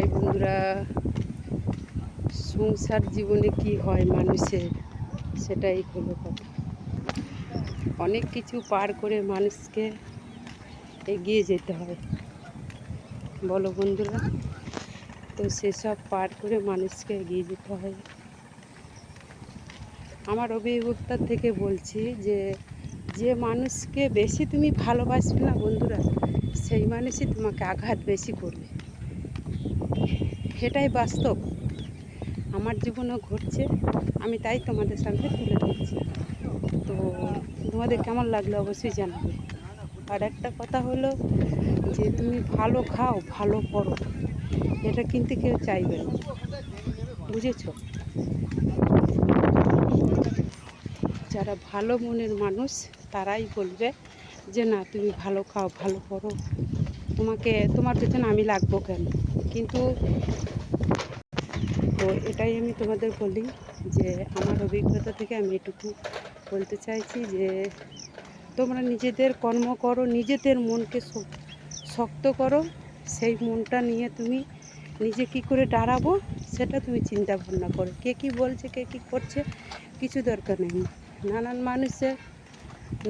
হয় বন্ধুরা, সংসার জীবনে কি হয় মানুষের, সেটাই হলো কথা। অনেক কিছু পার করে মানুষকে এগিয়ে যেতে হয়, বলো বন্ধুরা। তো সেসব পার করে মানুষকে এগিয়ে যেতে হয়। আমার অভিজ্ঞতা থেকে বলছি যে যে মানুষকে বেশি তুমি ভালোবাসবে না বন্ধুরা, সেই মানুষই তোমাকে আঘাত বেশি করবে। এটাই বাস্তব, আমার জীবনেও ঘটছে, আমি তাই তোমাদের সামনে তুলে ধরছি। তো তোমাদের কেমন লাগলো অবশ্যই জানাবে। আর একটা কথা হলো যে তুমি ভালো খাও ভালো পড়ো, এটা কিন্তু কেউ চাইবে না, বুঝেছ? যারা ভালো মনের মানুষ তারাই বলবে যে না তুমি ভালো খাও ভালো পড়ো, তোমার পেছনে আমি লাগবো কেন। কিন্তু তো এটাই আমি তোমাদের বলি যে আমার অভিজ্ঞতা থেকে আমি এটুকু বলতে চাইছি যে তোমরা নিজেদের কর্ম করো, নিজেদের মনকে শক্ত করো। সেই মনটা নিয়ে তুমি নিজে কি করে দাঁড়াবো সেটা তুমি চিন্তা ভাবনা করো। কে কী বলছে, কে কী করছে, কিছু দরকার নেই। নানান মানুষের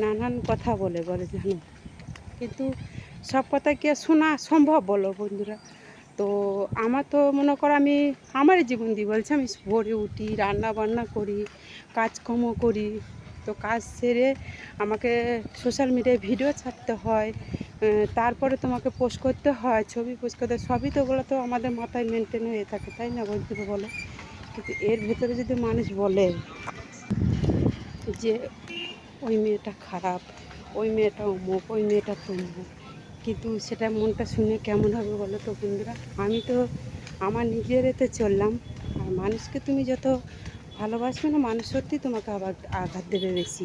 নানান কথা বলে জানো, কিন্তু সব কথা কি আর শোনা সম্ভব বলো বন্ধুরা? তো আমার তো মনে করো আমি আমারই জীবন দিয়ে বলছি, আমি ভোরে উঠি, রান্না বান্না করি, কাজকর্ম করি। তো কাজ সেরে আমাকে সোশ্যাল মিডিয়ায় ভিডিও ছাড়তে হয়, তারপরে তোমাকে পোস্ট করতে হয়, ছবি পোস্ট করতে হয়, সবই তো ওগুলো তো আমাদের মাথায় মেনটেন হয়ে থাকে, তাই না বন্ধুরা বলো? কিন্তু এর ভেতরে যদি মানুষ বলে যে ওই মেয়েটা খারাপ, ওই মেয়েটা অমুক, ওই মেয়েটা তমুক, কিন্তু সেটা মনটা শুনে কেমন হবে বলো তো বন্ধুরা? আমি তো আমার নিজের এতে চললাম। আর মানুষকে তুমি যত ভালোবাসবে না, মানুষ সত্যি তোমাকে আবার আঘাত দেবে বেশি।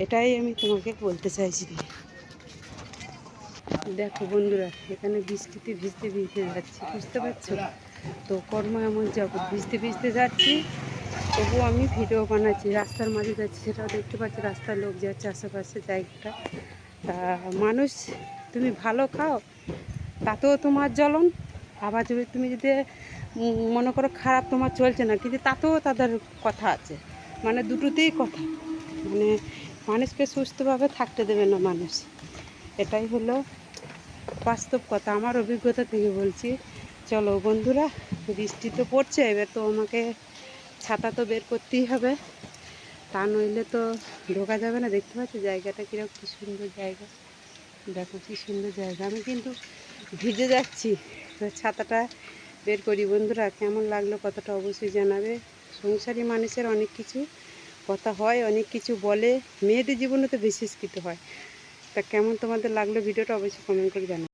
এটাই আমি তোমাকে বলতে চাইছি। দেখো বন্ধুরা, এখানে বৃষ্টিতে ভিজতে ভিজতে যাচ্ছি, বুঝতে পারছো? তো কর্ম এমন যাব, ভিজতে ভিজতে যাচ্ছি, তবুও আমি ভিডিও বানাচ্ছি, রাস্তার মাঝে যাচ্ছি, সেটাও দেখতে পাচ্ছি, রাস্তার লোক যাচ্ছে আশেপাশে জায়গাটা। তা মানুষ তুমি ভালো খাও তাতেও তোমার জ্বলন, আবার তুমি যদি মনে করো খারাপ তোমার চলছে না, কিন্তু তাতেও তাদের কথা আছে, মানে দুটোতেই কথা। মানে মানুষকে সুস্থভাবে থাকতে দেবে না মানুষ, এটাই হলো বাস্তব কথা, আমার অভিজ্ঞতা থেকে বলছি। চলো বন্ধুরা, বৃষ্টি তো পড়ছে, এবার তো আমাকে ছাতা তো বের করতেই হবে, তা নইলে তো ঢোকা যাবে না। দেখতে পাচ্ছি জায়গাটা কীরকম, কী সুন্দর জায়গা, দেখো কী সুন্দর জায়গা। আমি কিন্তু ভিজে যাচ্ছি, তো ছাতাটা বের করি। বন্ধুরা কেমন লাগলো কথাটা অবশ্যই জানাবে। সংসারী মানুষের অনেক কিছু কথা হয়, অনেক কিছু বলে, মেয়েদের জীবনে তো বিশেষ কিছু হয়। তা কেমন তোমাদের লাগলো ভিডিওটা অবশ্যই কমেন্ট করে জানাবে।